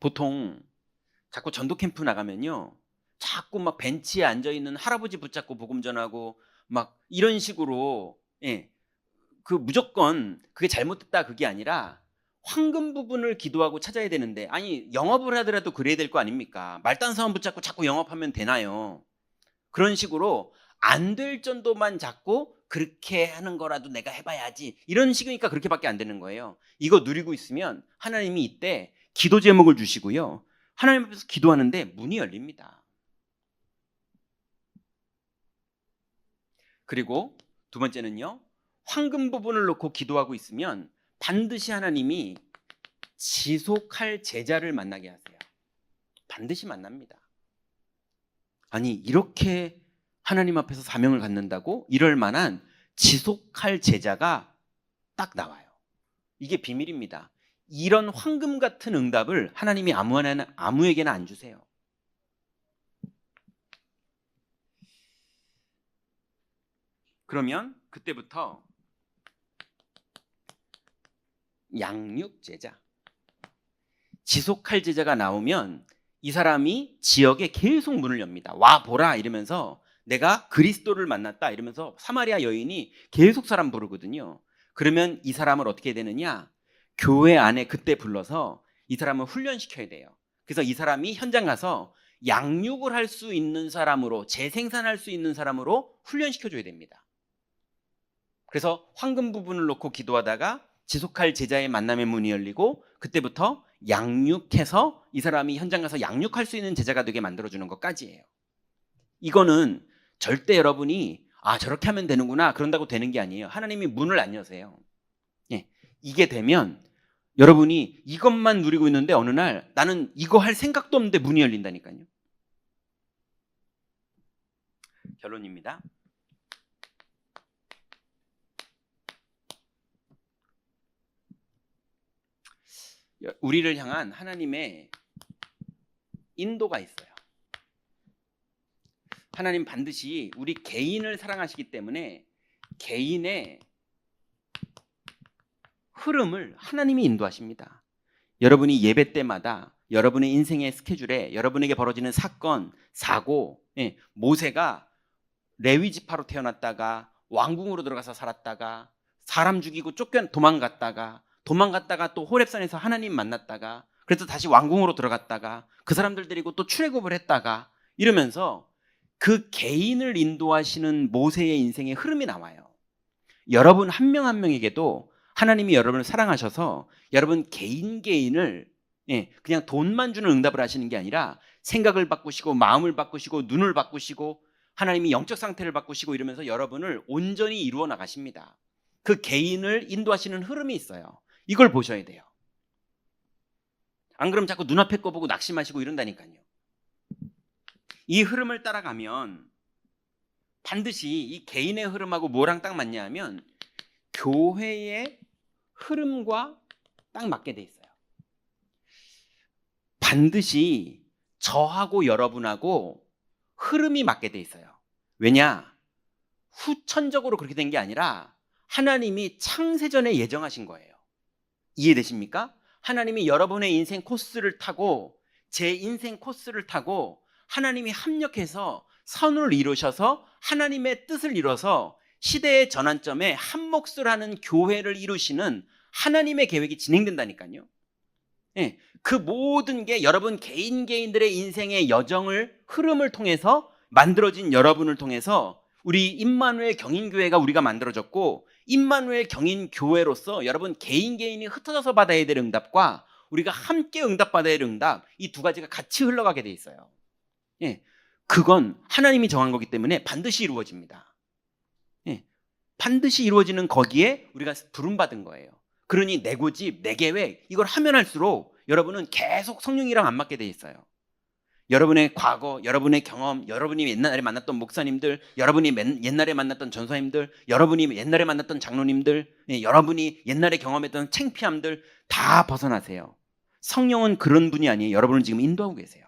보통 자꾸 전도 캠프 나가면요, 자꾸 막 벤치에 앉아 있는 할아버지 붙잡고 복음 전하고 막 이런 식으로, 그 무조건 그게 잘못됐다 그게 아니라 황금 부분을 기도하고 찾아야 되는데, 아니 영업을 하더라도 그래야 될 거 아닙니까? 말단 사람 붙잡고 자꾸 영업하면 되나요? 그런 식으로 안 될 정도만 잡고 그렇게 하는 거라도 내가 해봐야지, 이런 식이니까 그렇게밖에 안 되는 거예요. 이거 누리고 있으면 하나님이 이때 기도 제목을 주시고요, 하나님 앞에서 기도하는데 문이 열립니다. 그리고 두 번째는요, 황금 부분을 놓고 기도하고 있으면 반드시 하나님이 지속할 제자를 만나게 하세요. 반드시 만납니다. 아니 이렇게 하나님 앞에서 사명을 갖는다고? 이럴 만한 지속할 제자가 딱 나와요. 이게 비밀입니다. 이런 황금 같은 응답을 하나님이 아무에게나 안 주세요. 그러면 그때부터 양육 제자, 지속할 제자가 나오면 이 사람이 지역에 계속 문을 엽니다. 와 보라 이러면서 내가 그리스도를 만났다 이러면서 사마리아 여인이 계속 사람 부르거든요. 그러면 이 사람을 어떻게 해야 되느냐, 교회 안에 그때 불러서 이 사람을 훈련시켜야 돼요. 그래서 이 사람이 현장 가서 양육을 할 수 있는 사람으로, 재생산할 수 있는 사람으로 훈련시켜줘야 됩니다. 그래서 황금 부분을 놓고 기도하다가 지속할 제자의 만남의 문이 열리고 그때부터 양육해서 이 사람이 현장 가서 양육할 수 있는 제자가 되게 만들어주는 것까지예요. 이거는 절대 여러분이 저렇게 하면 되는구나 그런다고 되는 게 아니에요. 하나님이 문을 안 여세요. 이게 되면 여러분이 이것만 누리고 있는데 어느 날 나는 이거 할 생각도 없는데 문이 열린다니까요. 결론입니다. 우리를 향한 하나님의 인도가 있어요. 하나님 반드시 우리 개인을 사랑하시기 때문에 개인의 흐름을 하나님이 인도하십니다. 여러분이 예배 때마다 여러분의 인생의 스케줄에 여러분에게 벌어지는 사건, 사고, 모세가 레위 지파로 태어났다가 왕궁으로 들어가서 살았다가 사람 죽이고 도망갔다가 또 호렙산에서 하나님 만났다가 그래서 다시 왕궁으로 들어갔다가 그 사람들 데리고 또 출애굽을 했다가 이러면서 그 개인을 인도하시는 모세의 인생의 흐름이 나와요. 여러분 한 명 한 명에게도 하나님이 여러분을 사랑하셔서 여러분 개인을 그냥 돈만 주는 응답을 하시는 게 아니라 생각을 바꾸시고 마음을 바꾸시고 눈을 바꾸시고 하나님이 영적 상태를 바꾸시고 이러면서 여러분을 온전히 이루어 나가십니다. 그 개인을 인도하시는 흐름이 있어요. 이걸 보셔야 돼요. 안 그러면 자꾸 눈앞에 거 보고 낙심하시고 이런다니까요. 이 흐름을 따라가면 반드시 이 개인의 흐름하고 뭐랑 딱 맞냐 하면 교회의 흐름과 딱 맞게 돼 있어요. 반드시 저하고 여러분하고 흐름이 맞게 돼 있어요. 왜냐? 후천적으로 그렇게 된 게 아니라 하나님이 창세전에 예정하신 거예요. 이해되십니까? 하나님이 여러분의 인생 코스를 타고 제 인생 코스를 타고 하나님이 합력해서 선을 이루셔서 하나님의 뜻을 이뤄서 시대의 전환점에 한 몫을 하는 교회를 이루시는 하나님의 계획이 진행된다니까요. 그 모든 게 여러분 개인들의 인생의 여정을 흐름을 통해서 만들어진 여러분을 통해서 우리 임마누엘 경인교회가 우리가 만들어졌고 임마누엘 경인교회로서 여러분 개인이 흩어져서 받아야 될 응답과 우리가 함께 응답받아야 될 응답, 이 두 가지가 같이 흘러가게 돼 있어요. 그건 하나님이 정한 거기 때문에 반드시 이루어집니다. 반드시 이루어지는 거기에 우리가 부름받은 거예요. 그러니 내 고집, 내 계획 이걸 하면 할수록 여러분은 계속 성령이랑 안 맞게 돼 있어요. 여러분의 과거, 여러분의 경험, 여러분이 옛날에 만났던 목사님들, 여러분이 옛날에 만났던 전사님들, 여러분이 옛날에 만났던 장로님들, 여러분이 옛날에 경험했던 창피함들 다 벗어나세요. 성령은 그런 분이 아니에요. 여러분을 지금 인도하고 계세요.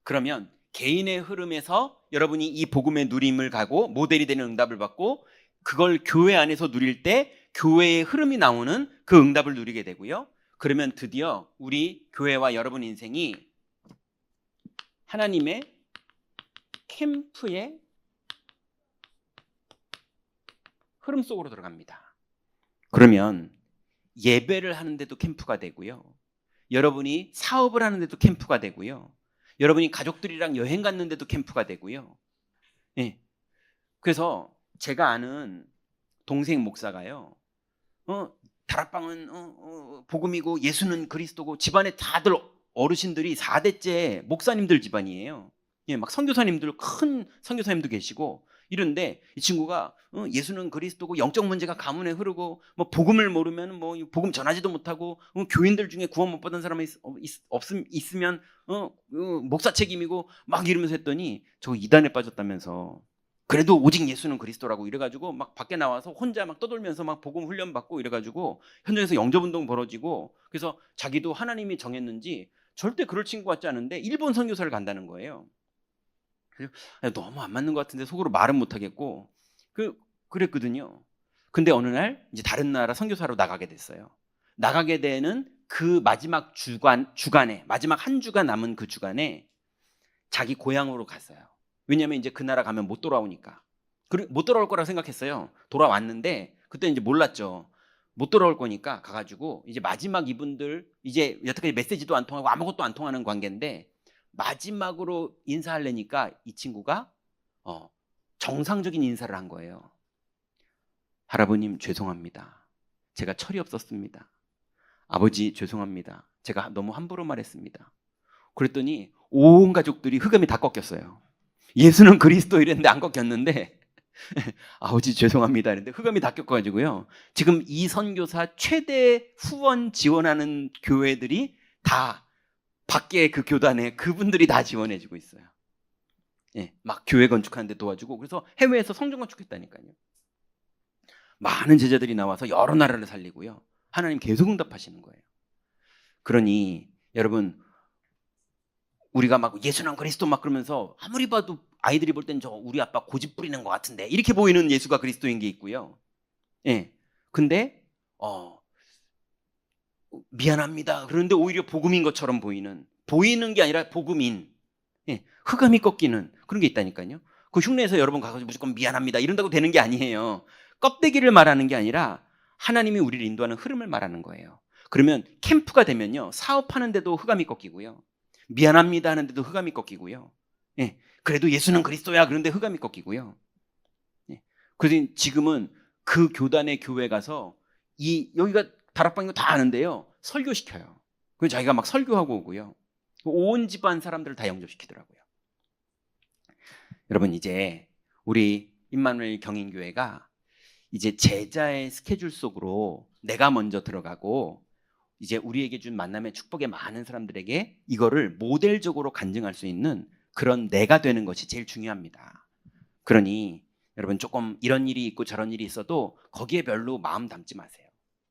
그러면 개인의 흐름에서 여러분이 이 복음의 누림을 가고 모델이 되는 응답을 받고 그걸 교회 안에서 누릴 때 교회의 흐름이 나오는 그 응답을 누리게 되고요. 그러면 드디어 우리 교회와 여러분 인생이 하나님의 캠프의 흐름 속으로 들어갑니다. 그러면 예배를 하는데도 캠프가 되고요. 여러분이 사업을 하는데도 캠프가 되고요. 여러분이 가족들이랑 여행 갔는데도 캠프가 되고요. 예. 그래서 제가 아는 동생 목사가요. 다락방은 복음이고 예수는 그리스도고 집안에 다들 어르신들이 4대째 목사님들 집안이에요. 예, 막 선교사님들 큰 선교사님도 계시고 이런데 이 친구가 예수는 그리스도고 영적 문제가 가문에 흐르고 뭐 복음을 모르면 뭐 복음 전하지도 못하고 교인들 중에 구원 못 받은 사람이 있으면 목사 책임이고 막 이러면서 했더니 저 이단에 빠졌다면서 그래도 오직 예수는 그리스도라고 이래가지고 막 밖에 나와서 혼자 막 떠돌면서 막 복음 훈련 받고 이래가지고 현장에서 영접운동 벌어지고 그래서 자기도 하나님이 정했는지 절대 그럴 친구 같지 않은데 일본 선교사를 간다는 거예요. 그래서 너무 안 맞는 것 같은데 속으로 말은 못하겠고 그랬거든요. 근데 어느 날 이제 다른 나라 선교사로 나가게 됐어요. 나가게 되는 그 마지막 주간에 마지막 한 주가 남은 그 주간에 자기 고향으로 갔어요. 왜냐하면 이제 그 나라 가면 못 돌아오니까. 못 돌아올 거라고 생각했어요. 돌아왔는데 그때 이제 몰랐죠. 못 돌아올 거니까 가가지고 이제 마지막 이분들 이제 여태까지 메시지도 안 통하고 아무것도 안 통하는 관계인데 마지막으로 인사하려니까 이 친구가 정상적인 인사를 한 거예요. 할아버님 죄송합니다. 제가 철이 없었습니다. 아버지 죄송합니다. 제가 너무 함부로 말했습니다. 그랬더니 온 가족들이 흑암이 다 꺾였어요. 예수는 그리스도 이랬는데 안 꺾였는데 아버지 죄송합니다 이랬는데 흑암이 다 꺾어가지고요. 지금 이 선교사 최대 후원 지원하는 교회들이 다 밖에 그 교단에 그분들이 다 지원해주고 있어요. 예, 막 교회 건축하는데 도와주고 그래서 해외에서 성전 건축했다니까요. 많은 제자들이 나와서 여러 나라를 살리고요. 하나님 계속 응답하시는 거예요. 그러니 여러분 우리가 막 예수는 그리스도 막 그러면서 아무리 봐도 아이들이 볼 땐 저 우리 아빠 고집 부리는 것 같은데 이렇게 보이는 예수가 그리스도인 게 있고요. 예. 근데 미안합니다. 그런데 오히려 복음인 것처럼 보이는 게 아니라 복음인 예. 흑암이 꺾이는 그런 게 있다니까요. 그 흉내에서 여러분 가서 무조건 미안합니다 이런다고 되는 게 아니에요. 껍데기를 말하는 게 아니라 하나님이 우리를 인도하는 흐름을 말하는 거예요. 그러면 캠프가 되면요. 사업하는데도 흑암이 꺾이고요. 미안합니다 하는데도 흑암이 꺾이고요. 예, 그래도 예수는 그리스도야 그런데 흑암이 꺾이고요. 예, 그래서 지금은 그 교단의 교회 가서 여기가 다락방이고 다 아는데요. 설교시켜요. 그래서 자기가 막 설교하고 오고요. 온 집안 사람들을 다 영접시키더라고요. 여러분 이제 우리 임마누엘 경인교회가 이제 제자의 스케줄 속으로 내가 먼저 들어가고 이제 우리에게 준 만남의 축복의 많은 사람들에게 이거를 모델적으로 간증할 수 있는 그런 내가 되는 것이 제일 중요합니다. 그러니 여러분 조금 이런 일이 있고 저런 일이 있어도 거기에 별로 마음 담지 마세요.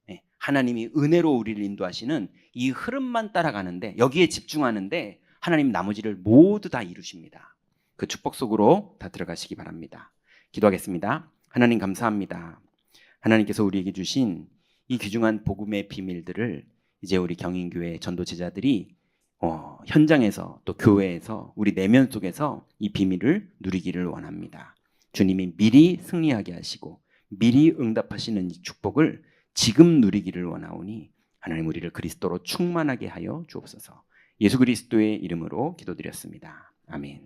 네, 하나님이 은혜로 우리를 인도하시는 이 흐름만 따라가는데 여기에 집중하는데 하나님 나머지를 모두 다 이루십니다. 그 축복 속으로 다 들어가시기 바랍니다. 기도하겠습니다. 하나님 감사합니다. 하나님께서 우리에게 주신 이 귀중한 복음의 비밀들을 이제 우리 경인교회 전도 제자들이 현장에서 또 교회에서 우리 내면 속에서 이 비밀을 누리기를 원합니다. 주님이 미리 승리하게 하시고 미리 응답하시는 이 축복을 지금 누리기를 원하오니 하나님 우리를 그리스도로 충만하게 하여 주옵소서. 예수 그리스도의 이름으로 기도드렸습니다. 아멘.